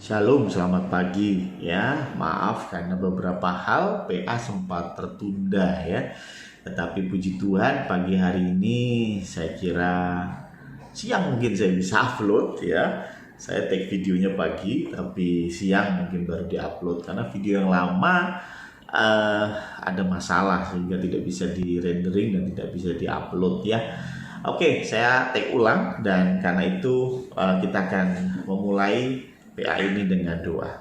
Shalom, selamat pagi ya. Maaf karena beberapa hal PA sempat tertunda ya. Tetapi puji Tuhan pagi hari ini saya kira siang mungkin saya bisa upload ya. Saya take videonya pagi tapi siang mungkin baru diupload karena video yang lama ada masalah sehingga tidak bisa di rendering dan tidak bisa diupload ya. Oke, saya take ulang dan karena itu kita akan memulai PA ini dengan doa.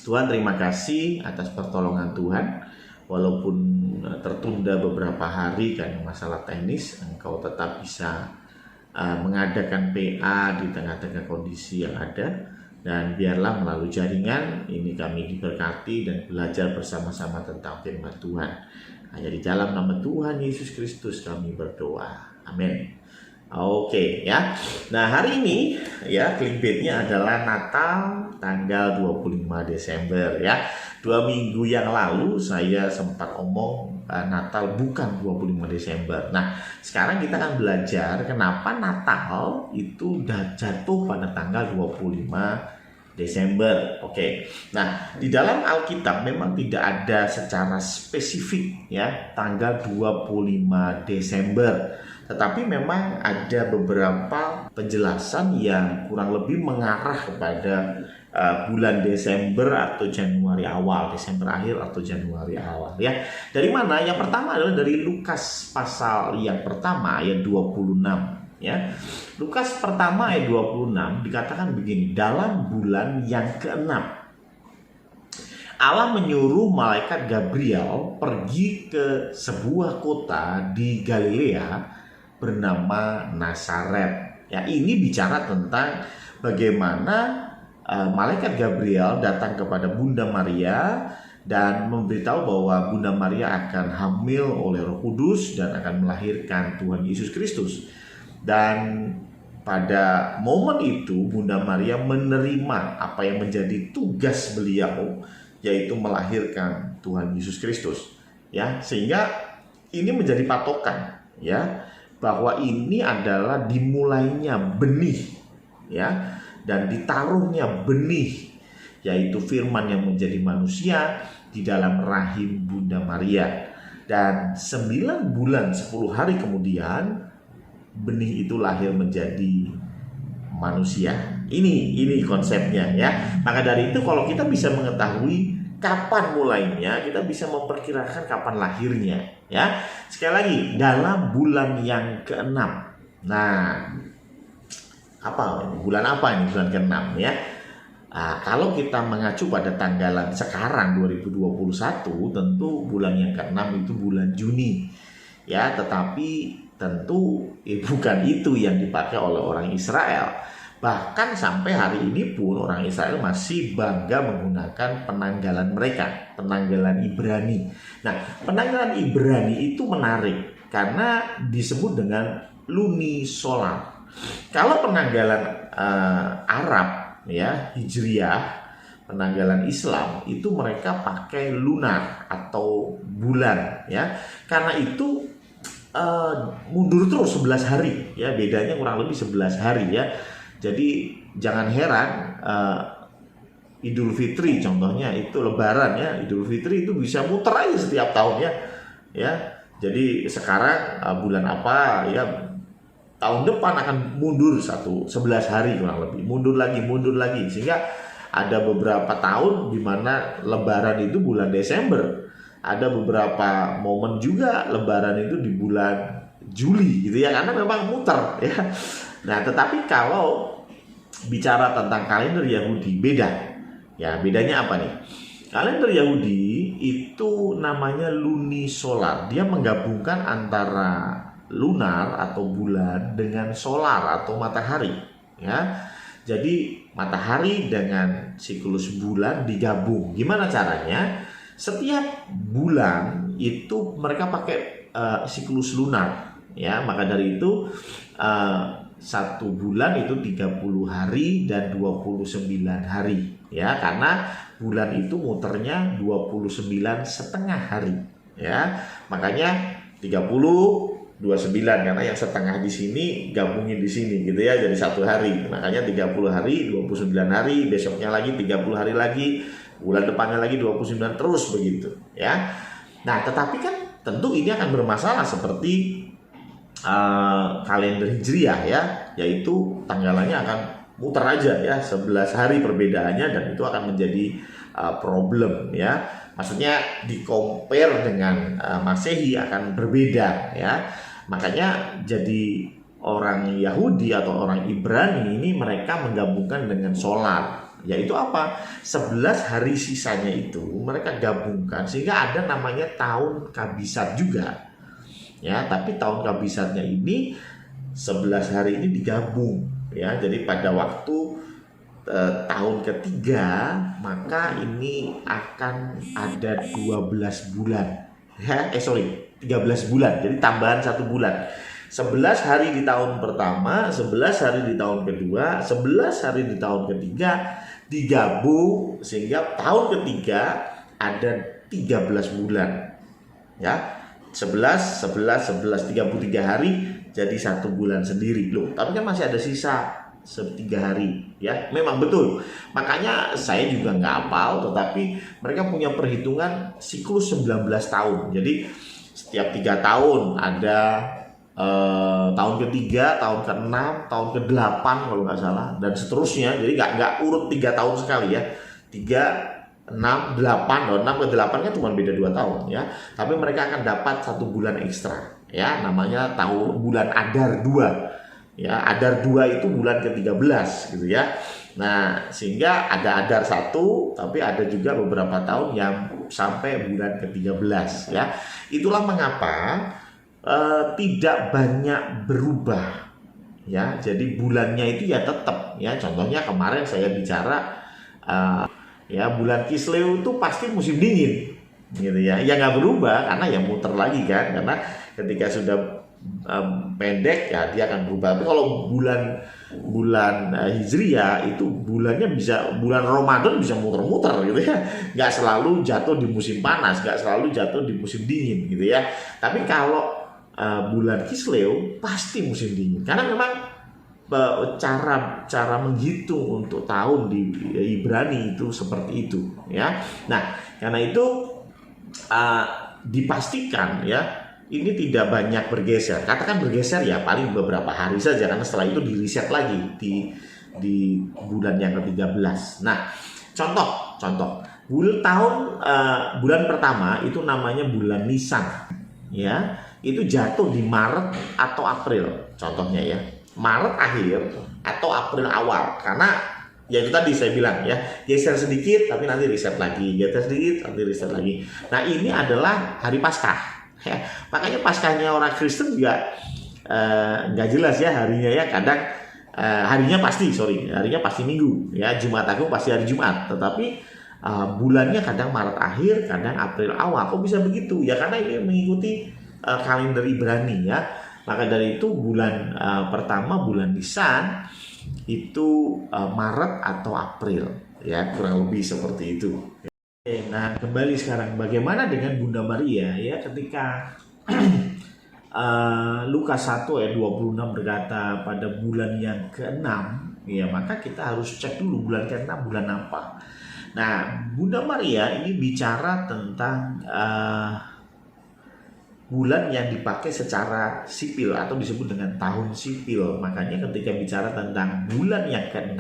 Tuhan, terima kasih atas pertolongan Tuhan. Walaupun tertunda beberapa hari karena masalah teknis, Engkau tetap bisa mengadakan PA di tengah-tengah kondisi yang ada. Dan biarlah melalui jaringan ini kami diberkati dan belajar bersama-sama tentang firman Tuhan. Hanya di dalam nama Tuhan Yesus Kristus kami berdoa. Amin. Oke ya. Nah, hari ini ya clickbaitnya adalah Natal tanggal 25 Desember ya. 2 minggu yang lalu saya sempat omong Natal bukan 25 Desember. Nah, sekarang kita akan belajar kenapa Natal itu jatuh pada tanggal 25 Desember. Oke. Nah, di dalam Alkitab memang tidak ada secara spesifik ya tanggal 25 Desember. Tetapi memang ada beberapa penjelasan yang kurang lebih mengarah kepada bulan Desember atau Januari awal, Desember akhir atau Januari awal ya. Dari mana? Yang pertama adalah dari Lukas pasal yang pertama ayat 26 ya. Lukas pertama ayat 26 dikatakan begini, dalam bulan yang ke-6 Allah menyuruh malaikat Gabriel pergi ke sebuah kota di Galilea bernama Nazaret. Ya, ini bicara tentang bagaimana malaikat Gabriel datang kepada Bunda Maria dan memberitahu bahwa Bunda Maria akan hamil oleh Roh Kudus dan akan melahirkan Tuhan Yesus Kristus. Dan pada momen itu Bunda Maria menerima apa yang menjadi tugas beliau, yaitu melahirkan Tuhan Yesus Kristus. Ya, sehingga ini menjadi patokan ya, bahwa ini adalah dimulainya benih ya, dan ditaruhnya benih, yaitu firman yang menjadi manusia di dalam rahim Bunda Maria. Dan 9 bulan 10 hari kemudian benih itu lahir menjadi manusia. Ini konsepnya ya. Maka dari itu kalau kita bisa mengetahui kapan mulainya, kita bisa memperkirakan kapan lahirnya ya. Sekali lagi, dalam bulan yang ke-6. Nah, bulan apa ini bulan ke-6 ya? Nah, kalau kita mengacu pada tanggalan sekarang 2021, tentu bulan yang ke-6 itu bulan Juni ya, tetapi tentu bukan itu yang dipakai oleh orang Israel. Bahkan sampai hari ini pun orang Israel masih bangga menggunakan penanggalan mereka, penanggalan Ibrani. Nah, penanggalan Ibrani itu menarik karena disebut dengan lunisolar. Kalau penanggalan Arab ya, Hijriah, penanggalan Islam itu mereka pakai lunar atau bulan ya. Karena itu mundur terus 11 hari ya, bedanya kurang lebih 11 hari ya. Jadi jangan heran Idul Fitri contohnya itu Lebaran ya, Idul Fitri itu bisa muter aja setiap tahun ya. Jadi sekarang bulan apa ya, tahun depan akan mundur 11 hari kurang lebih, mundur lagi sehingga ada beberapa tahun di mana Lebaran itu bulan Desember. Ada beberapa momen juga Lebaran itu di bulan Juli gitu ya, karena memang muter ya. Nah, tetapi kalau bicara tentang kalender Yahudi beda. Ya, bedanya apa nih? Kalender Yahudi itu namanya lunisolar. Dia menggabungkan antara lunar atau bulan dengan solar atau matahari ya. Jadi matahari dengan siklus bulan digabung. Gimana caranya? Setiap bulan itu mereka pakai siklus lunar ya. Maka dari itu satu bulan itu 30 hari dan 29 hari ya, karena bulan itu muternya 29,5 hari ya. Makanya 30 29 karena yang setengah di sini gabungin di sini gitu ya, jadi 1 hari. Makanya 30 hari, 29 hari, besoknya lagi 30 hari lagi, bulan depannya lagi 29, terus begitu ya. Nah, tetapi kan tentu ini akan bermasalah seperti kalender Hijriah ya, yaitu tanggalannya akan muter aja ya, 11 hari perbedaannya, dan itu akan menjadi problem ya. Maksudnya di compare dengan Masehi akan berbeda ya. Makanya jadi orang Yahudi atau orang Ibrani ini mereka menggabungkan dengan solar, yaitu apa? 11 hari sisanya itu mereka gabungkan sehingga ada namanya tahun kabisat juga. Ya, tapi tahun kabisatnya ini 11 hari ini digabung ya. Jadi pada waktu tahun ketiga maka ini akan ada 12 bulan ya, 13 bulan, jadi tambahan 1 bulan. 11 hari di tahun pertama, 11 hari di tahun kedua, 11 hari di tahun ketiga digabung sehingga tahun ketiga ada 13 bulan ya. 11, 11, 11, 33 hari jadi 1 bulan sendiri loh. Tapi kan masih ada sisa 3 hari ya. Memang betul. Makanya saya juga nggak hafal, tetapi mereka punya perhitungan siklus 19 tahun. Jadi setiap 3 tahun ada tahun ketiga, tahun ke-6, tahun ke-8 kalau nggak salah, dan seterusnya. Jadi nggak urut 3 tahun sekali ya. 3, 6, 8, 6 ke 8 kan cuma beda 2 tahun ya. Tapi mereka akan dapat 1 bulan ekstra ya, namanya tahun bulan Adar 2 ya. Adar 2 itu bulan ke-13 gitu ya. Nah, sehingga ada Adar 1, tapi ada juga beberapa tahun yang sampai bulan ke-13 ya. Itulah mengapa tidak banyak berubah ya. Jadi bulannya itu ya tetap ya. Contohnya kemarin saya bicara ya, bulan Kisleu itu pasti musim dingin gitu ya. Ya nggak berubah karena ya muter lagi kan, karena ketika sudah pendek ya dia akan berubah. Tapi kalau bulan Hijriah itu bulannya bisa, bulan Ramadan bisa muter-muter gitu ya. Nggak selalu jatuh di musim panas, nggak selalu jatuh di musim dingin gitu ya. Tapi kalau bulan Kisleu pasti musim dingin, karena memang cara menghitung untuk tahun di Ibrani itu seperti itu ya. Nah, karena itu dipastikan ya ini tidak banyak bergeser. Katakan bergeser ya paling beberapa hari saja, karena setelah itu di-reset lagi di bulan yang ke-13. Nah, contoh bulan pertama itu namanya bulan Nisan ya. Itu jatuh di Maret atau April contohnya ya. Maret akhir atau April awal, karena ya itu tadi saya bilang ya, geser sedikit tapi nanti reset lagi, geser sedikit nanti reset lagi. Nah, ini adalah hari Paskah ya. Makanya Paskahnya orang Kristen juga nggak jelas ya harinya ya. Kadang harinya pasti Minggu ya, Jumat Agung pasti hari Jumat, tetapi bulannya kadang Maret akhir, kadang April awal. Kok bisa begitu? Ya karena ini mengikuti kalender Ibrani ya. Maka dari itu bulan pertama, bulan Nisan itu Maret atau April ya, kurang lebih seperti itu. Nah, kembali sekarang bagaimana dengan Bunda Maria ya, ketika Lukas 1 ayat 26 berkata pada bulan yang ke-6 ya, maka kita harus cek dulu bulan ke-6 bulan apa. Nah, Bunda Maria ini bicara tentang bulan yang dipakai secara sipil atau disebut dengan tahun sipil. Makanya ketika bicara tentang bulan yang ke-6,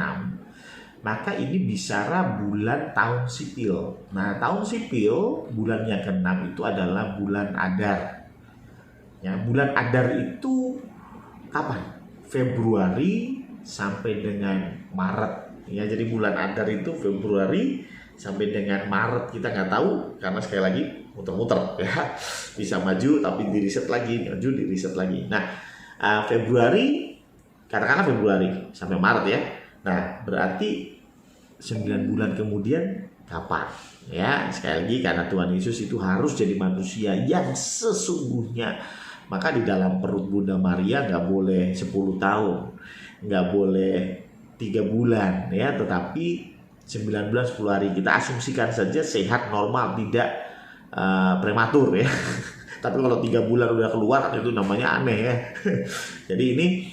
maka ini bicara bulan tahun sipil. Nah, tahun sipil bulan yang ke-6 itu adalah bulan Adar. Ya, bulan Adar itu kapan? Februari sampai dengan Maret. Ya, jadi bulan Adar itu Februari sampai dengan Maret. Kita nggak tahu karena sekali lagi muter-muter ya, bisa maju tapi di reset lagi, maju di reset lagi. Nah, Februari, katakanlah Februari sampai Maret ya. Nah, berarti 9 bulan kemudian kapan? Ya, sekali lagi karena Tuhan Yesus itu harus jadi manusia yang sesungguhnya. Maka di dalam perut Bunda Maria nggak boleh 10 tahun, nggak boleh 3 bulan ya, tetapi 9 bulan 10 hari. Kita asumsikan saja sehat normal, tidak prematur ya. Tapi kalau 3 bulan udah keluar itu namanya aneh ya. Jadi ini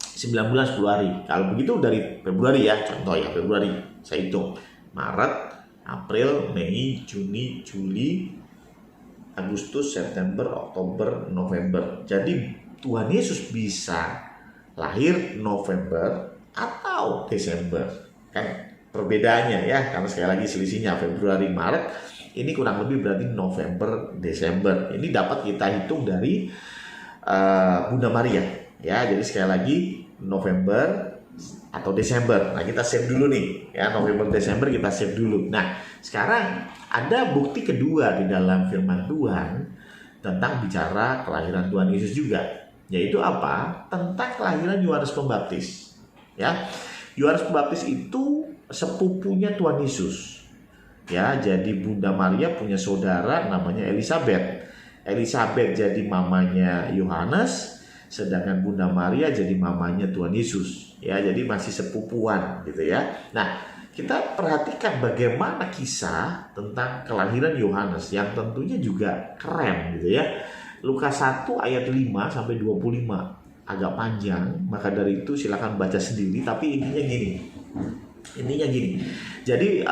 9 bulan 10 hari. Kalau begitu dari Februari ya, contoh ya Februari. Saya hitung Maret, April, Mei, Juni, Juli, Agustus, September, Oktober, November. Jadi Tuhan Yesus bisa lahir November atau Desember. Kan perbedaannya ya, karena sekali lagi selisihnya Februari, Maret, ini kurang lebih berarti November, Desember. Ini dapat kita hitung dari Bunda Maria ya. Jadi sekali lagi November atau Desember. Nah, kita save dulu nih ya, November Desember kita save dulu. Nah, sekarang ada bukti kedua di dalam firman Tuhan tentang bicara kelahiran Tuhan Yesus juga, yaitu apa? Tentang kelahiran Yohanes Pembaptis. Ya. Yohanes Pembaptis itu sepupunya Tuhan Yesus. Ya, jadi Bunda Maria punya saudara namanya Elizabeth. Elizabeth jadi mamanya Yohanes, sedangkan Bunda Maria jadi mamanya Tuhan Yesus. Ya, jadi masih sepupuan gitu ya. Nah, kita perhatikan bagaimana kisah tentang kelahiran Yohanes yang tentunya juga keren gitu ya. Lukas 1 ayat 5 sampai 25. Agak panjang, maka dari itu silakan baca sendiri, tapi intinya gini. Jadi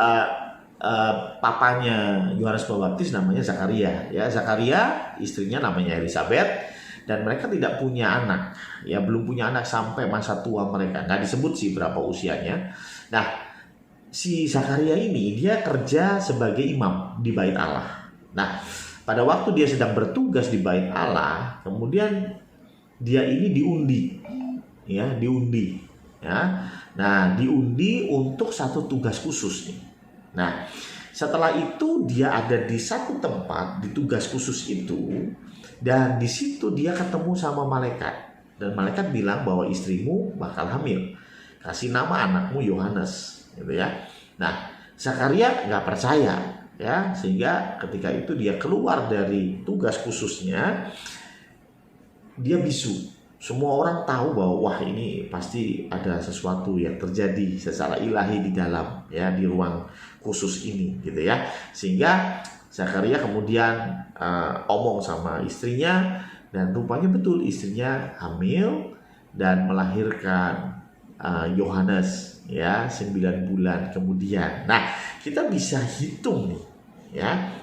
papanya Yohanes Pembaptis namanya Zakaria ya. Zakaria, istrinya namanya Elizabeth, dan mereka tidak punya anak ya, belum punya anak sampai masa tua mereka. Nggak disebut sih berapa usianya. Nah, si Zakaria ini dia kerja sebagai imam di Bait Allah. Nah, pada waktu dia sedang bertugas di Bait Allah, kemudian dia ini diundi ya. Nah, diundi untuk satu tugas khusus nih. Nah, setelah itu dia ada di satu tempat di tugas khusus itu, dan di situ dia ketemu sama malaikat, dan malaikat bilang bahwa istrimu bakal hamil, kasih nama anakmu Yohanes, gitu ya. Nah, Zakaria nggak percaya ya, sehingga ketika itu dia keluar dari tugas khususnya, dia bisu. Semua orang tahu bahwa wah, ini pasti ada sesuatu yang terjadi secara ilahi di dalam ya, di ruang khusus ini gitu ya. Sehingga Zakaria kemudian omong sama istrinya, dan rupanya betul istrinya hamil dan melahirkan Yohanes ya 9 bulan kemudian. Nah, kita bisa hitung nih ya,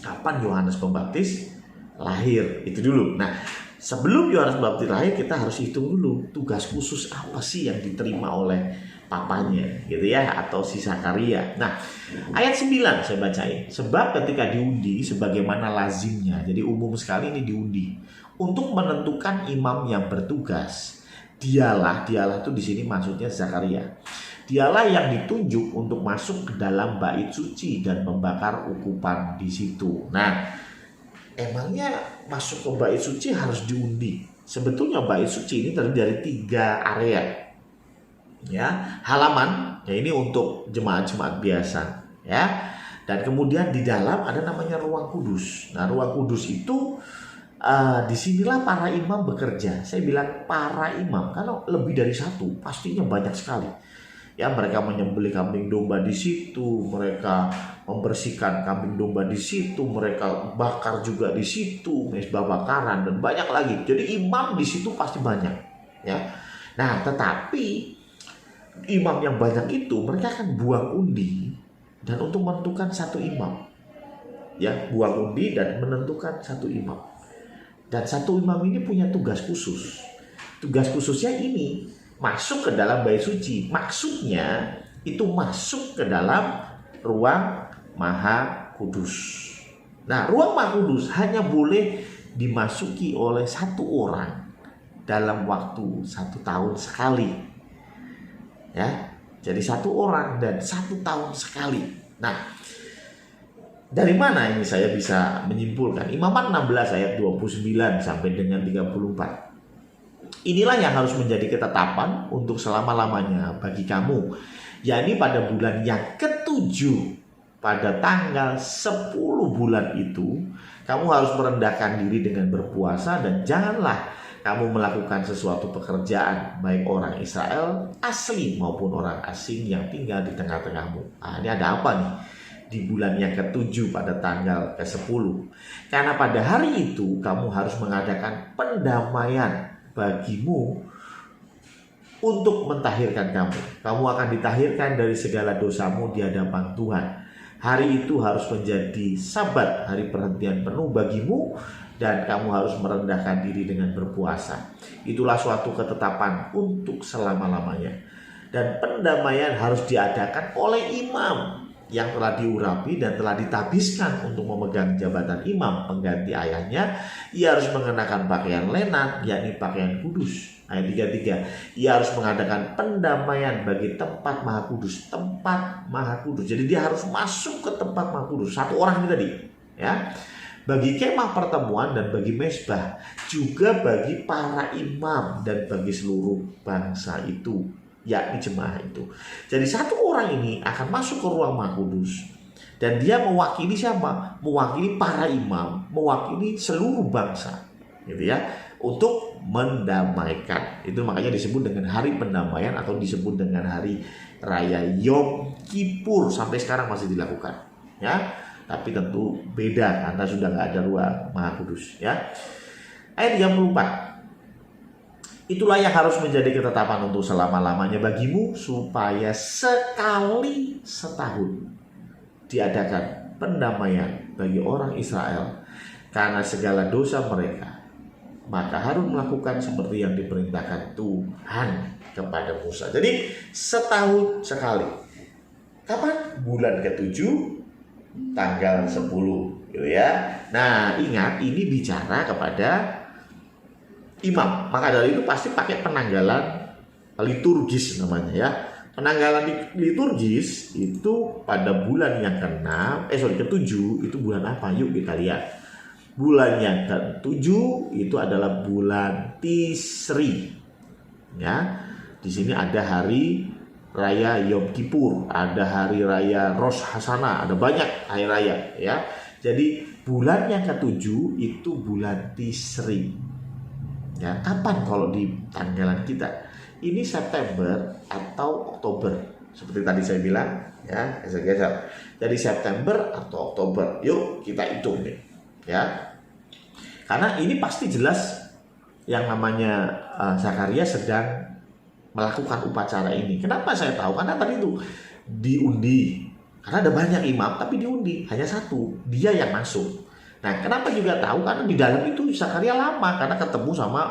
kapan Yohanes Pembaptis lahir itu dulu. Nah, sebelum Yohanes Pembaptis lahir, kita harus hitung dulu tugas khusus apa sih yang diterima oleh papanya gitu ya, atau si Zakaria. Nah, ayat 9 saya bacain. Sebab ketika diundi sebagaimana lazimnya, jadi umum sekali ini diundi untuk menentukan imam yang bertugas. Dialah itu di sini maksudnya Zakaria. Dialah yang ditunjuk untuk masuk ke dalam bait suci dan membakar ukupan di situ. Nah, emangnya masuk ke bait suci harus diundi? Sebetulnya bait suci ini terdiri dari 3 area. Ya, halaman, ya ini untuk jemaat-jemaat biasa, ya. Dan kemudian di dalam ada namanya ruang kudus. Nah, ruang kudus itu disinilah para imam bekerja. Saya bilang para imam karena lebih dari satu, pastinya banyak sekali. Ya, mereka menyembelih kambing domba di situ, mereka membersihkan kambing domba di situ, mereka bakar juga di situ, mezbah bakaran dan banyak lagi. Jadi imam di situ pasti banyak, ya. Nah, tetapi imam yang banyak itu mereka akan buang undi dan untuk menentukan satu imam. Ya, buang undi dan menentukan satu imam. Dan satu imam ini punya tugas khusus. Tugas khususnya ini masuk ke dalam bait suci. Maksudnya itu masuk ke dalam ruang Maha Kudus. Nah, ruang Maha Kudus hanya boleh dimasuki oleh satu orang dalam waktu 1 tahun sekali. Ya, jadi 1 orang dan 1 tahun sekali. Nah, dari mana ini saya bisa menyimpulkan? Imamat 16 ayat 29 sampai dengan 34. Inilah yang harus menjadi ketetapan untuk selama-lamanya bagi kamu, yakni pada bulan yang ke-7, pada tanggal 10 bulan itu, kamu harus merendahkan diri dengan berpuasa, dan janganlah kamu melakukan sesuatu pekerjaan, baik orang Israel asli maupun orang asing yang tinggal di tengah-tengahmu. Nah, ini ada apa nih? di bulan yang ke-7 pada tanggal ke-10. Karena pada hari itu kamu harus mengadakan pendamaian bagimu untuk mentahirkan kamu. Kamu akan ditahirkan dari segala dosamu di hadapan Tuhan. Hari itu harus menjadi Sabat, hari perhentian penuh bagimu, dan kamu harus merendahkan diri dengan berpuasa. Itulah suatu ketetapan untuk selama-lamanya. Dan pendamaian harus diadakan oleh imam yang telah diurapi dan telah ditabiskan untuk memegang jabatan imam pengganti ayahnya. Ia harus mengenakan pakaian lenan, yakni pakaian kudus. Ayat 33, ia harus mengadakan pendamaian bagi tempat maha kudus. Tempat maha kudus, jadi dia harus masuk ke tempat maha kudus. Satu orang ini tadi, ya. Bagi kemah pertemuan dan bagi mezbah, juga bagi para imam dan bagi seluruh bangsa itu, yakni jemaah itu. Jadi satu orang ini akan masuk ke ruang maha kudus, dan dia mewakili siapa? Mewakili para imam, mewakili seluruh bangsa, gitu ya, untuk mendamaikan. Itu makanya disebut dengan hari pendamaian atau disebut dengan hari raya Yom Kippur. Sampai sekarang masih dilakukan, ya. Tapi tentu beda karena sudah nggak ada ruang maha kudus, ya. Ayat 34. Itulah yang harus menjadi ketetapan untuk selama-lamanya bagimu, supaya sekali setahun diadakan pendamaian bagi orang Israel karena segala dosa mereka. Maka Harun melakukan seperti yang diperintahkan Tuhan kepada Musa. Jadi setahun sekali. Kapan? Bulan ke-7 tanggal 10, gitu ya. Nah, ingat ini bicara kepada imam. Maka dari itu pasti pakai penanggalan liturgis namanya, ya. Penanggalan liturgis itu pada bulan yang ke-7 itu bulan apa? Yuk kita lihat. Bulan yang ke-7 itu adalah bulan Tisri. Ya. Di sini ada hari raya Yom Kippur, ada hari raya Rosh Hashanah, ada banyak hari raya, ya. Jadi bulan yang ke-7 itu bulan Tisri. Ya, kapan kalau di tanggalan kita? Ini September atau Oktober. Seperti tadi saya bilang, ya, geser-geser. Jadi September atau Oktober. Yuk kita hitung nih, ya. Karena ini pasti jelas yang namanya Zakaria sedang melakukan upacara ini. Kenapa saya tahu? Karena tadi itu diundi. Karena ada banyak imam, tapi diundi hanya satu, dia yang masuk. Nah, kenapa juga tahu? Karena di dalam itu Zakaria lama, karena ketemu sama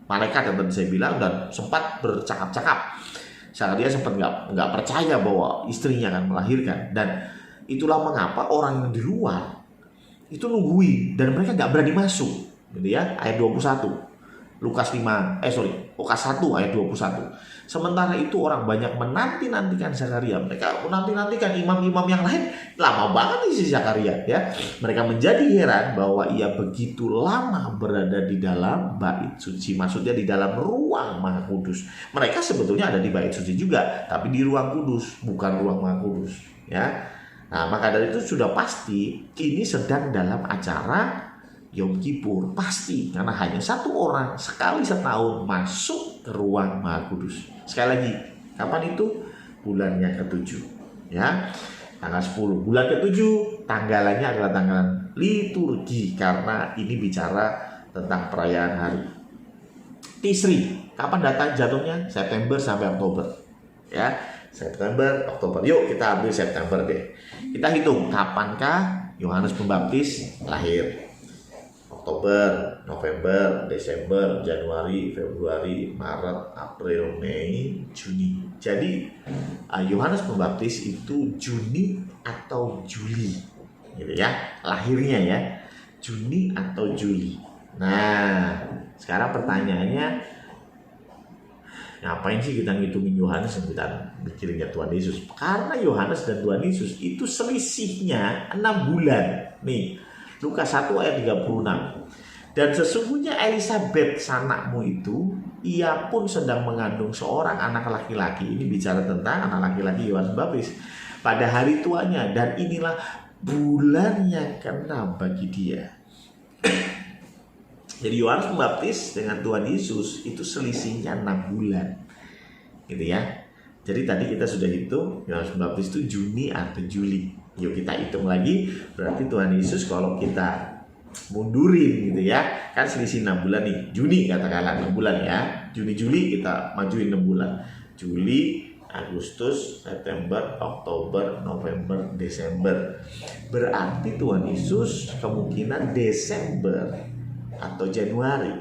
malaikat yang tadi saya bilang dan sempat bercakap-cakap. Zakaria sempat nggak percaya bahwa istrinya akan melahirkan, dan itulah mengapa orang yang di luar itu nungguin dan mereka nggak berani masuk, gitu ya. Ayat 21 Lukas 1 ayat 21. Sementara itu orang banyak menanti-nantikan Zakaria. Mereka menanti-nantikan imam-imam yang lain. Lama banget nih si Zakaria, ya. Mereka menjadi heran bahwa ia begitu lama berada di dalam bait suci. Maksudnya di dalam ruang maha kudus. Mereka sebetulnya ada di bait suci juga, tapi di ruang kudus, bukan ruang maha kudus, ya. Nah, maka dari itu sudah pasti ini sedang dalam acara Yom Kippur. Pasti, karena hanya satu orang sekali setahun masuk ke ruang maha kudus. Sekali lagi, kapan itu? Bulan yang ke-7, ya. Tanggal 10. Bulan ke-7 tanggalannya adalah tanggalan liturgi, karena ini bicara tentang perayaan hari Tisri. Kapan datang jatuhnya? September sampai Oktober, ya. September, Oktober. Yuk kita ambil September deh. Kita hitung kapankah Yohanes Pembaptis lahir. Oktober, November, Desember, Januari, Februari, Maret, April, Mei, Juni. Jadi Yohanes Pembaptis itu Juni atau Juli, gitu ya. Lahirnya ya, Juni atau Juli. Nah, sekarang pertanyaannya, ngapain sih kita ngitungin Yohanes dan kita mikirinnya Tuhan Yesus? Karena Yohanes dan Tuhan Yesus itu selisihnya 6 bulan. Nih, Lukas 1 ayat 36. Dan sesungguhnya Elisabet sanakmu itu, ia pun sedang mengandung seorang anak laki-laki. Ini bicara tentang anak laki-laki Yohanes Pembaptis pada hari tuanya, dan inilah bulan yang ke-6 bagi dia. Jadi Yohanes Pembaptis dengan Tuhan Yesus itu selisihnya 6 bulan, gitu ya. Jadi tadi kita sudah hitung Yohanes Pembaptis itu Juni atau Juli. Yuk kita hitung lagi, berarti Tuhan Yesus kalau kita mundurin gitu ya, kan selisih 6 bulan nih, Juni katakanlah 6 bulan ya, Juni Juli kita majuin 6 bulan, Juli, Agustus, September, Oktober, November, Desember. Berarti Tuhan Yesus kemungkinan Desember atau Januari,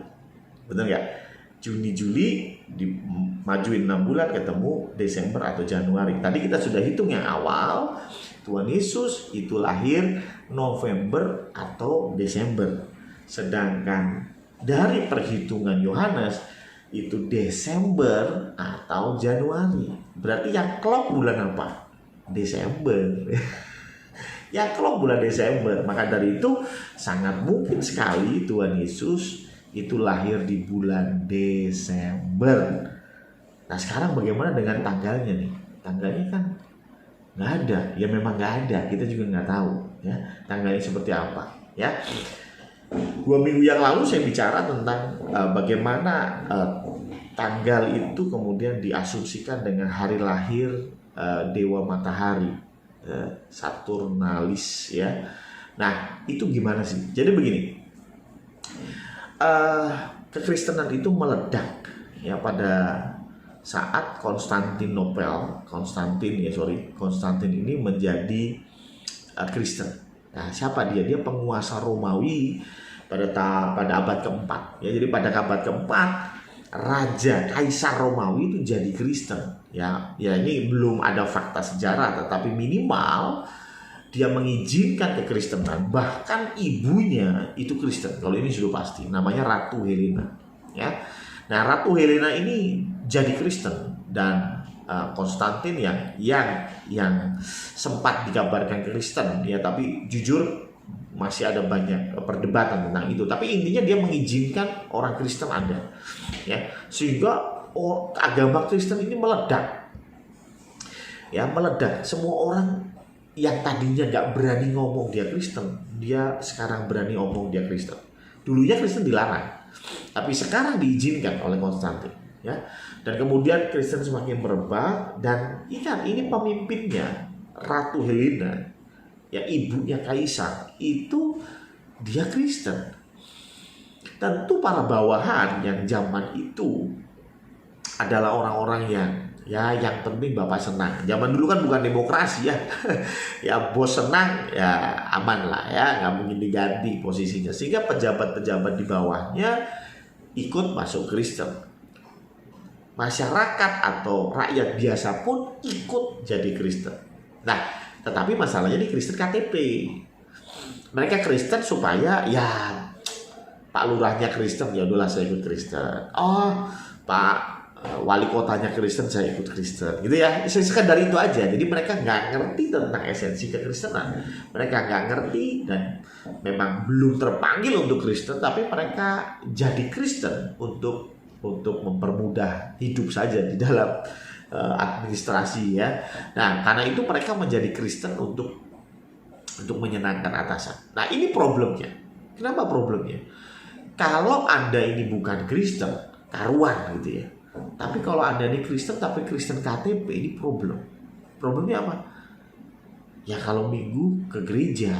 betul nggak? Juni Juli dimajuin 6 bulan ketemu Desember atau Januari. Tadi kita sudah hitung yang awal, Tuhan Yesus itu lahir November atau Desember. Sedangkan dari perhitungan Yohanes itu Desember atau Januari. Berarti yang klop bulan apa? Desember. Yang klop bulan Desember. Maka dari itu sangat mungkin sekali Tuhan Yesus itu lahir di bulan Desember. Nah sekarang bagaimana dengan tanggalnya nih? Tanggalnya kan nggak ada, ya memang nggak ada, kita juga nggak tahu ya tanggalnya seperti apa ya. 2 minggu yang lalu saya bicara tentang bagaimana tanggal itu kemudian diasumsikan dengan hari lahir dewa matahari, Saturnalis ya. Nah itu gimana sih? Jadi begini, kekristenan itu meledak ya pada saat Konstantin ini menjadi Kristen. Nah, siapa dia? Dia penguasa Romawi pada abad keempat. Ya, jadi pada abad keempat Raja Kaisar Romawi itu jadi Kristen. Ya ini belum ada fakta sejarah, tetapi minimal dia mengizinkan kekristenan. Bahkan ibunya itu Kristen. Kalau ini sudah pasti. Namanya Ratu Helena. Ya. Nah, Ratu Helena ini jadi Kristen dan Konstantin yang sempat dikabarkan Kristen ya, tapi jujur masih ada banyak perdebatan tentang itu. Tapi intinya dia mengizinkan orang Kristen ada, ya, sehingga agama Kristen ini meledak, ya meledak. Semua orang yang tadinya nggak berani ngomong dia Kristen, dia sekarang berani ngomong dia Kristen. Dulunya Kristen dilarang. Tapi sekarang diizinkan oleh Konstantin, ya. Dan kemudian Kristen semakin merebak dan ingat ini pemimpinnya Ratu Helena, ya ibunya Kaisar itu dia Kristen. Tentu para bawahan yang zaman itu adalah orang-orang yang penting Bapak senang. Zaman dulu kan bukan demokrasi ya. Ya bos senang ya aman lah ya, nggak mungkin diganti posisinya. Sehingga pejabat-pejabat di bawahnya ikut masuk Kristen. Masyarakat atau rakyat biasa pun ikut jadi Kristen. Nah, tetapi masalahnya di Kristen KTP. Mereka Kristen supaya ya Pak Lurahnya Kristen, ya udahlah saya ikut Kristen. Oh, Pak wali kotanya Kristen, saya ikut Kristen, gitu ya. Sekedar itu aja. Jadi mereka nggak ngerti tentang esensi kekristenan. Mereka nggak ngerti dan memang belum terpanggil untuk Kristen, tapi mereka jadi Kristen untuk mempermudah hidup saja di dalam administrasi ya. Nah, karena itu mereka menjadi Kristen untuk menyenangkan atasan. Nah, ini problemnya. Kenapa problemnya? Kalau Anda ini bukan Kristen, karuan gitu ya. Tapi kalau Anda ini Kristen tapi Kristen KTP, ini problem. Problemnya apa? Ya kalau minggu ke gereja.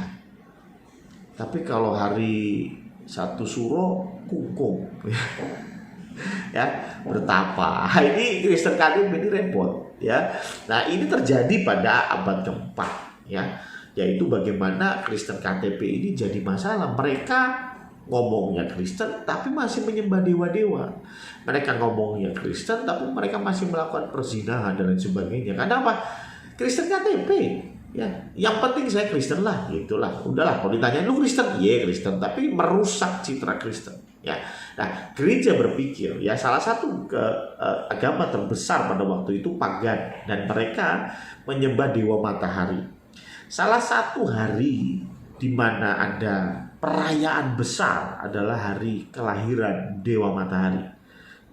Tapi kalau hari Sabtu Suro kungkum. Ya, bertapa. Ini Kristen KTP ini repot ya. Nah, ini terjadi pada abad keempat ya. Yaitu bagaimana Kristen KTP ini jadi masalah. Mereka ngomongnya Kristen tapi masih menyembah dewa-dewa. Mereka ngomongnya Kristen tapi mereka masih melakukan perzinahan dan lain sebagainya. Karena apa? Kristen KTP ya. Yang penting saya Kristen lah, gitulah. Udahlah, kalau ditanya lu Kristen, iya Kristen, tapi merusak citra Kristen ya. Nah, gereja berpikir ya salah satu agama terbesar pada waktu itu pagan dan mereka menyembah dewa matahari. Salah satu hari di mana ada perayaan besar adalah hari kelahiran dewa matahari.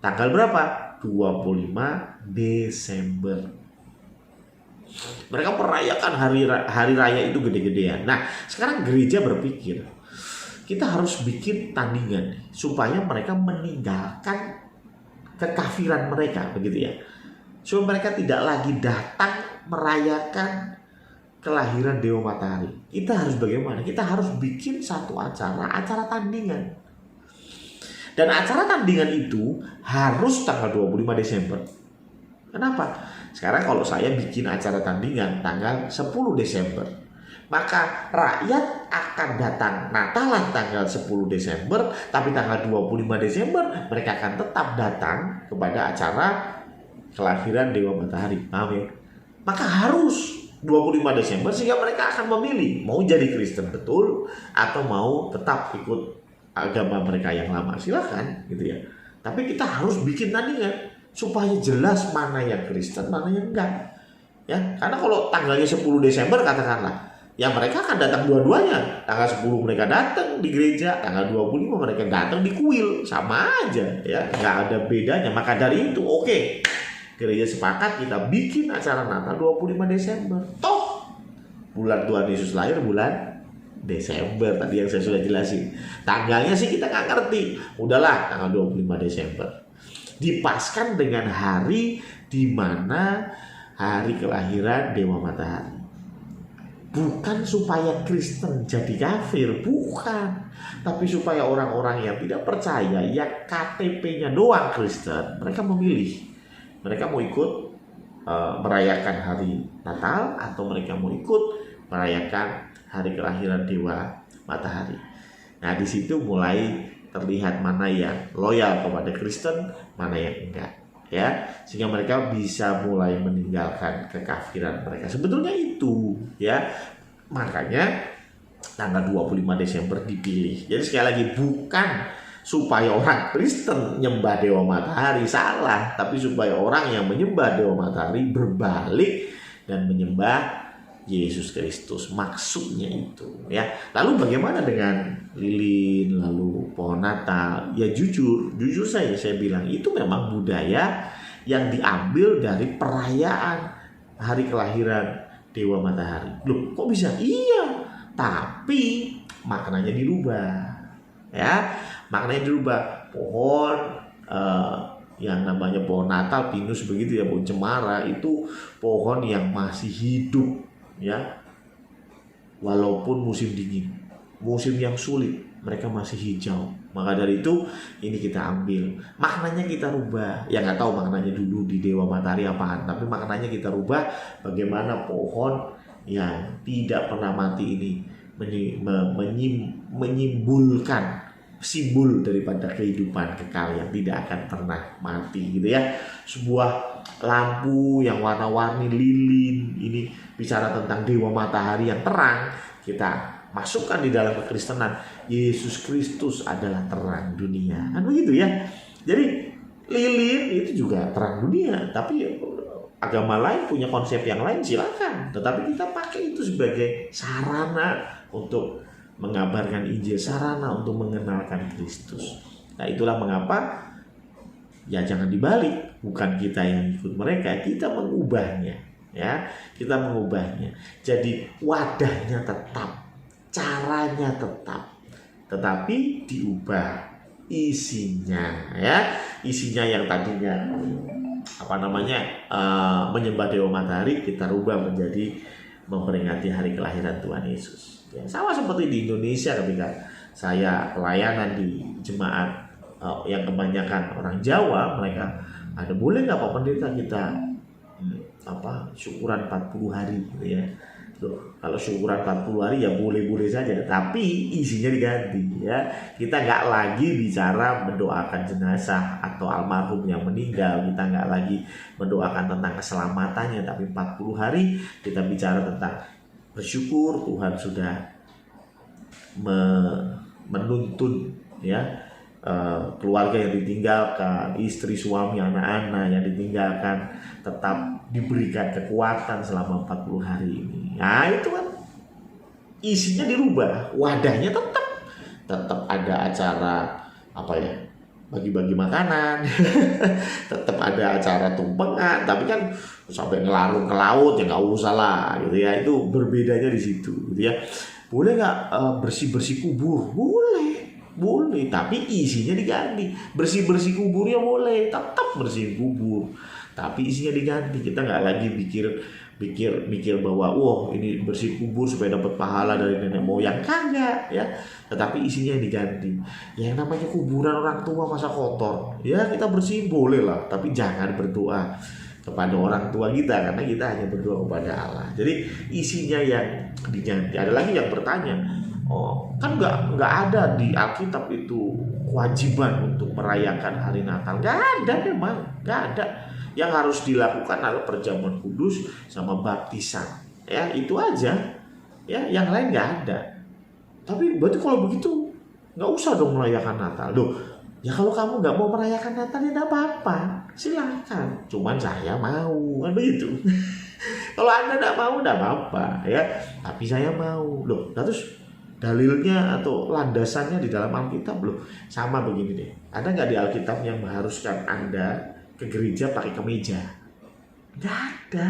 Tanggal berapa? 25 Desember. Mereka merayakan hari raya itu gede-gedean. Nah, sekarang gereja berpikir kita harus bikin tandingan supaya mereka meninggalkan kekafiran mereka, begitu ya. Supaya mereka tidak lagi datang merayakan kelahiran Dewa Matahari, kita harus bagaimana? Kita harus bikin satu acara tandingan. Dan acara tandingan itu harus tanggal 25 Desember. Kenapa? Sekarang kalau saya bikin acara tandingan tanggal 10 Desember, maka rakyat akan datang Natalan tanggal 10 Desember, tapi tanggal 25 Desember mereka akan tetap datang kepada acara kelahiran Dewa Matahari. Paham ya? Maka harus 25 Desember sehingga mereka akan memilih mau jadi Kristen betul atau mau tetap ikut agama mereka yang lama. Silakan gitu ya. Tapi kita harus bikin tandingan supaya jelas mana yang Kristen, mana yang enggak. Ya, karena kalau tanggalnya 10 Desember katakanlah, ya mereka akan datang dua-duanya. Tanggal 10 mereka datang di gereja, tanggal 25 mereka datang di kuil, sama aja ya, nggak ada bedanya. Maka dari itu oke, gereja sepakat kita bikin acara Natal 25 Desember. Toh bulan Tuhan Yesus lahir bulan Desember, tadi yang saya sudah jelasin. Tanggalnya sih kita nggak ngerti. Udahlah tanggal 25 Desember. Dipaskan dengan hari di mana hari kelahiran Dewa Matahari. Bukan supaya Kristen jadi kafir, bukan. Tapi supaya orang-orang yang tidak percaya, yang KTP-nya doang Kristen, mereka memilih. Mereka mau ikut merayakan hari Natal atau mereka mau ikut merayakan hari kelahiran Dewa Matahari. Nah, di situ mulai terlihat mana yang loyal kepada Kristen, mana yang enggak, ya, sehingga mereka bisa mulai meninggalkan kekafiran mereka. Sebetulnya itu, ya, makanya tanggal 25 Desember dipilih. Jadi sekali lagi bukan supaya orang Kristen nyembah Dewa Matahari, salah, tapi supaya orang yang menyembah Dewa Matahari berbalik dan menyembah Yesus Kristus. Maksudnya itu, ya. Lalu bagaimana dengan lilin, lalu pohon Natal? Ya jujur saya bilang itu memang budaya yang diambil dari perayaan hari kelahiran Dewa Matahari. Loh, kok bisa? Iya, tapi maknanya dirubah. Ya, maknanya dirubah. Pohon yang namanya pohon Natal, pinus begitu ya, pohon cemara itu pohon yang masih hidup, ya, walaupun musim dingin, musim yang sulit, mereka masih hijau. Maka dari itu ini kita ambil, maknanya kita rubah. Ya nggak tahu maknanya dulu di Dewa Matahari apaan, tapi maknanya kita rubah. Bagaimana pohon yang tidak pernah mati ini menyimpulkan simbol daripada kehidupan kekal yang tidak akan pernah mati, gitu ya. Sebuah lampu yang warna-warni, lilin, ini bicara tentang Dewa Matahari yang terang. Kita masukkan di dalam kekristenan, Yesus Kristus adalah terang dunia, kan begitu ya. Jadi lilin itu juga terang dunia, tapi agama lain punya konsep yang lain, silakan. Tetapi kita pakai itu sebagai sarana untuk mengabarkan Injil, sarana untuk mengenalkan Kristus. Nah, itulah mengapa ya jangan dibalik, bukan kita yang ikut mereka, kita mengubahnya, ya. Kita mengubahnya. Jadi wadahnya tetap, caranya tetap, tetapi diubah isinya, ya. Isinya yang tadinya menyembah Dewa Matahari, kita rubah menjadi memperingati hari kelahiran Tuhan Yesus. Ya, sama seperti di Indonesia ketika saya pelayanan di jemaat yang kebanyakan orang Jawa, mereka ada, boleh nggak Pak Pendeta kita syukuran 40 hari gitu ya. Tuh, kalau syukuran 40 hari ya boleh-boleh saja, tapi isinya diganti, ya. Kita nggak lagi bicara mendoakan jenazah atau almarhum yang meninggal, kita nggak lagi mendoakan tentang keselamatannya, tapi 40 hari kita bicara tentang bersyukur Tuhan sudah menuntun, ya, keluarga yang ditinggalkan, istri, suami, anak-anak yang ditinggalkan tetap diberikan kekuatan selama 40 hari ini. Nah, itu kan isinya dirubah, wadahnya tetap ada acara bagi-bagi makanan, tetap ada acara tumpengan, tapi kan sampai ngelarung ke laut ya nggak usah lah, gitu ya. Itu berbedanya di situ, gitu ya. Boleh nggak bersih-bersih kubur? Boleh, tapi isinya diganti. Bersih-bersih kuburnya boleh, tetap bersih kubur, tapi isinya diganti. Kita nggak lagi mikir bahwa wah ini bersih kubur supaya dapat pahala dari nenek moyang, kagak ya. Tetapi isinya diganti. Yang namanya kuburan orang tua masa kotor, ya kita bersihin boleh lah, tapi jangan berdoa kepada orang tua kita, karena kita hanya berdoa kepada Allah. Jadi isinya yang diganti. Ada lagi yang bertanya, oh kan nggak ada di Alkitab itu kewajiban untuk merayakan hari Natal. Nggak ada, memang nggak ada. Yang harus dilakukan adalah perjamuan kudus sama baptisan, ya itu aja, ya yang lain nggak ada. Tapi berarti kalau begitu nggak usah dong merayakan Natal. Loh, ya kalau kamu nggak mau merayakan Natal ya nggak apa-apa, silakan. Cuman saya mau, kan begitu. Kalau Anda nggak mau nggak apa-apa ya, tapi saya mau. Loh, terus dalilnya atau landasannya di dalam Alkitab loh. Sama begini deh, ada nggak di Alkitab yang mengharuskan Anda ke gereja pakai kemeja? Nggak ada.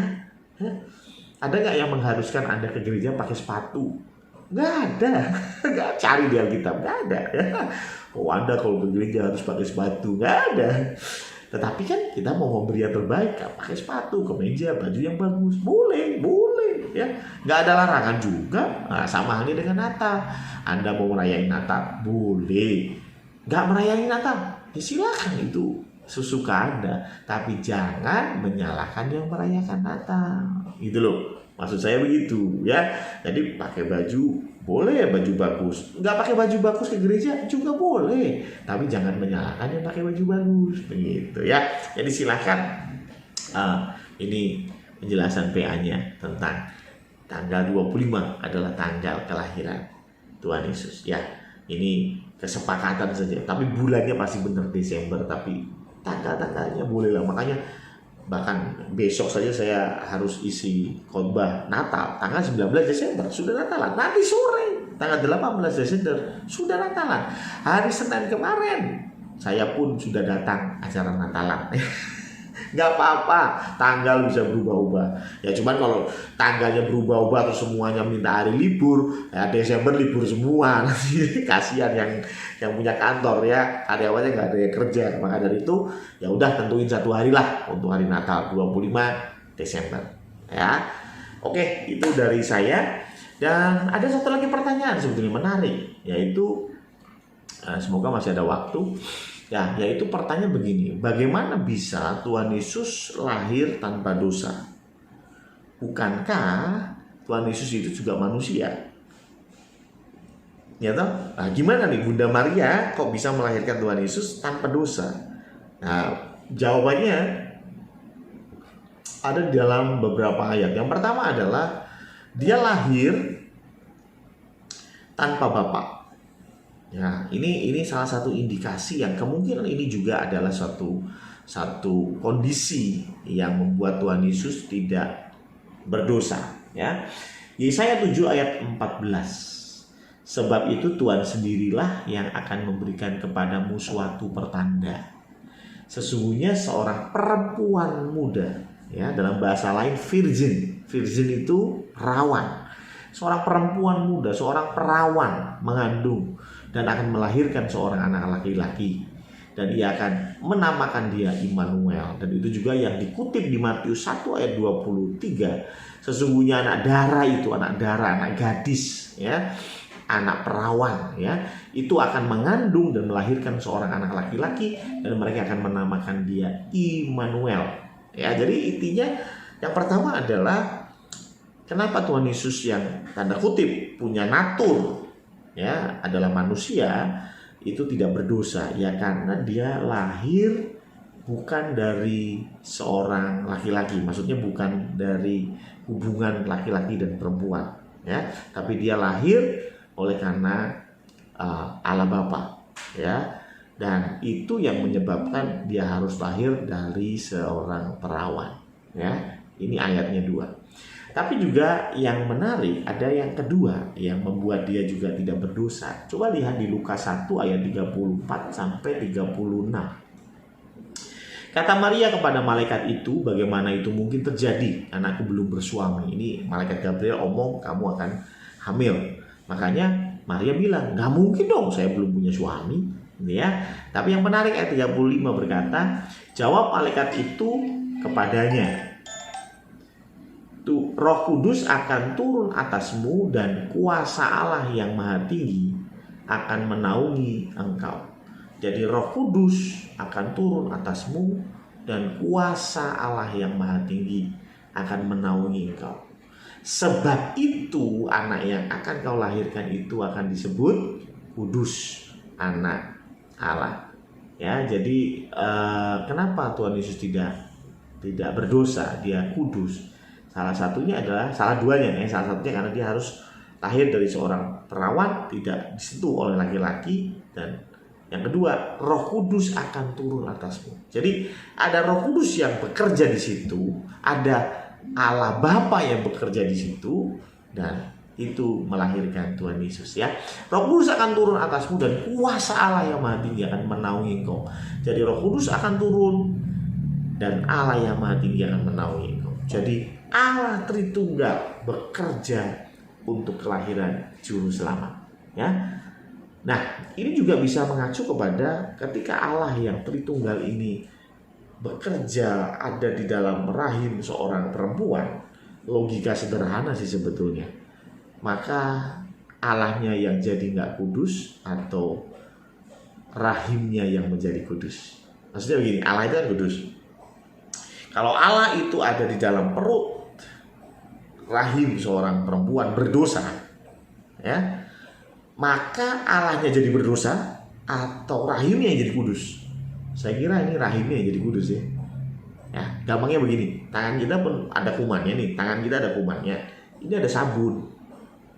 Ada nggak yang mengharuskan Anda ke gereja pakai sepatu? Nggak ada. Nggak, cari di Alkitab, nggak ada ya. Oh Anda kalau ke gereja harus pakai sepatu, nggak ada. Tetapi kan kita mau memberi yang terbaik, kan? Pakai sepatu, kemeja, baju yang bagus, boleh ya. Nggak ada larangan juga. Nah, sama halnya dengan Natal. Anda mau merayain Natal, boleh. Nggak merayain Natal, ya silakan, itu sesuka Anda, tapi jangan menyalahkan yang merayakan Natal. Gitu loh. Maksud saya begitu ya. Jadi pakai baju boleh, baju bagus. Nggak pakai baju bagus ke gereja juga boleh, tapi jangan menyalahkan yang pakai baju bagus. Begitu ya. Jadi silakan. Ini penjelasan PA-nya tentang tanggal 25 adalah tanggal kelahiran Tuhan Yesus ya. Ini kesepakatan saja, tapi bulannya pasti benar Desember, tapi tanggal-tanggalnya boleh lah. Makanya bahkan besok saja saya harus isi khotbah Natal tanggal 19 Desember sudah Natalan. Nanti sore tanggal 18 Desember sudah Natalan. Hari Senin kemarin saya pun sudah datang acara Natalan. Nggak apa-apa, tanggal bisa berubah-ubah. Ya cuman kalau tanggalnya berubah-ubah atau semuanya minta hari libur, ya Desember libur semua. Nanti kasihan yang punya kantor ya, karyawannya nggak ada yang kerja. Maka dari itu ya udah tentuin satu hari lah untuk hari Natal 25 Desember. Ya, oke, itu dari saya. Dan ada satu lagi pertanyaan sebetulnya menarik, yaitu semoga masih ada waktu. Ya, yaitu pertanyaan begini, bagaimana bisa Tuhan Yesus lahir tanpa dosa? Bukankah Tuhan Yesus itu juga manusia? Ya toh? Nah, gimana nih Bunda Maria kok bisa melahirkan Tuhan Yesus tanpa dosa? Nah, jawabannya ada di dalam beberapa ayat. Yang pertama adalah dia lahir tanpa bapak. Ya, ini salah satu indikasi yang kemungkinan ini juga adalah satu kondisi yang membuat Tuhan Yesus tidak berdosa. Ya, Yesaya 7 ayat 14. Sebab itu Tuhan sendirilah yang akan memberikan kepadamu suatu pertanda. Sesungguhnya seorang perempuan muda, ya dalam bahasa lain virgin. Virgin itu perawan. Seorang perempuan muda, seorang perawan mengandung dan akan melahirkan seorang anak laki-laki, dan ia akan menamakan dia Immanuel. Dan itu juga yang dikutip di Matius 1 ayat 23. Sesungguhnya anak darah, anak gadis ya, anak perawan ya, itu akan mengandung dan melahirkan seorang anak laki-laki, dan mereka akan menamakan dia Immanuel. Ya, jadi intinya yang pertama adalah kenapa Tuhan Yesus yang tanda kutip punya natur ya adalah manusia itu tidak berdosa, ya karena dia lahir bukan dari seorang laki-laki, maksudnya bukan dari hubungan laki-laki dan perempuan ya, tapi dia lahir oleh karena Allah Bapa ya, dan itu yang menyebabkan dia harus lahir dari seorang perawan ya. Ini ayatnya 2. Tapi juga yang menarik ada yang kedua yang membuat dia juga tidak berdosa. Coba lihat di Lukas 1 ayat 34 sampai 36. Kata Maria kepada malaikat itu, bagaimana itu mungkin terjadi? Anakku belum bersuami. Ini malaikat Gabriel omong, kamu akan hamil. Makanya Maria bilang, nggak mungkin dong, saya belum punya suami. Ya. Tapi yang menarik ayat 35 berkata, jawab malaikat itu, kepadanya. Roh Kudus akan turun atasmu dan kuasa Allah yang Maha Tinggi akan menaungi engkau. Jadi Roh Kudus akan turun atasmu dan kuasa Allah yang Maha Tinggi akan menaungi engkau. Sebab itu anak yang akan kau lahirkan itu akan disebut kudus, anak Allah. Ya, jadi kenapa Tuhan Yesus tidak berdosa, dia kudus? Salah satunya adalah, salah duanya ya, salah satunya karena dia harus lahir dari seorang perawan, tidak disentuh oleh laki-laki, dan yang kedua, Roh Kudus akan turun atasmu. Jadi ada Roh Kudus yang bekerja di situ, ada Allah Bapa yang bekerja di situ, dan itu melahirkan Tuhan Yesus ya. Roh Kudus akan turun atasmu dan kuasa Allah yang Maha Tinggi akan menaungi engkau. Jadi Roh Kudus akan turun dan Allah yang Maha Tinggi akan menaungi engkau. Jadi Allah Tritunggal bekerja untuk kelahiran juru selamat ya. Nah, ini juga bisa mengacu kepada ketika Allah yang Tritunggal ini bekerja ada di dalam rahim seorang perempuan. Logika sederhana sih sebetulnya. Maka Allahnya yang jadi nggak kudus atau rahimnya yang menjadi kudus? Maksudnya begini, Allah itu kan kudus. Kalau Allah itu ada di dalam perut rahim seorang perempuan berdosa, ya, maka Allahnya jadi berdosa atau rahimnya yang jadi kudus? Saya kira ini rahimnya yang jadi kudus ya. Ya, gampangnya begini, tangan kita pun ada kumannya nih, tangan kita ada kumannya. Ini ada sabun.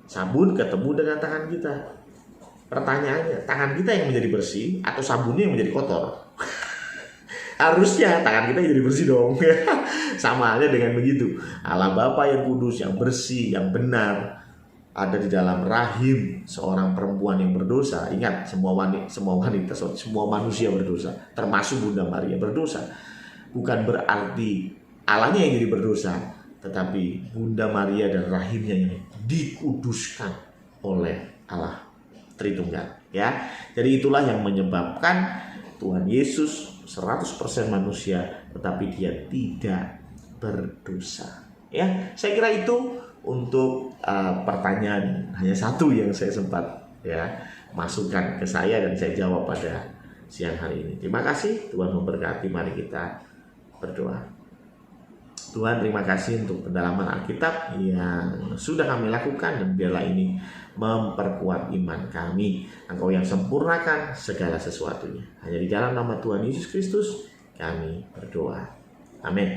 Sabun ketemu dengan tangan kita. Pertanyaannya, tangan kita yang menjadi bersih atau sabunnya yang menjadi kotor? Harusnya tangan kita yang jadi bersih dong. Sama halnya dengan begitu. Allah Bapa yang kudus, yang bersih, yang benar ada di dalam rahim seorang perempuan yang berdosa. Ingat, semua manusia berdosa, termasuk Bunda Maria berdosa. Bukan berarti Allahnya yang jadi berdosa, tetapi Bunda Maria dan rahimnya yang dikuduskan oleh Allah Tritunggal ya. Jadi itulah yang menyebabkan Tuhan Yesus 100% manusia tetapi dia tidak berdosa ya. Saya kira itu untuk pertanyaan hanya satu yang saya sempat ya masukkan ke saya dan saya jawab pada siang hari ini. Terima kasih, Tuhan memberkati. Mari kita berdoa. Tuhan, terima kasih untuk pendalaman Alkitab yang sudah kami lakukan, dan biarlah ini memperkuat iman kami. Engkau yang sempurnakan segala sesuatunya. Hanya di dalam nama Tuhan Yesus Kristus kami berdoa. Amin.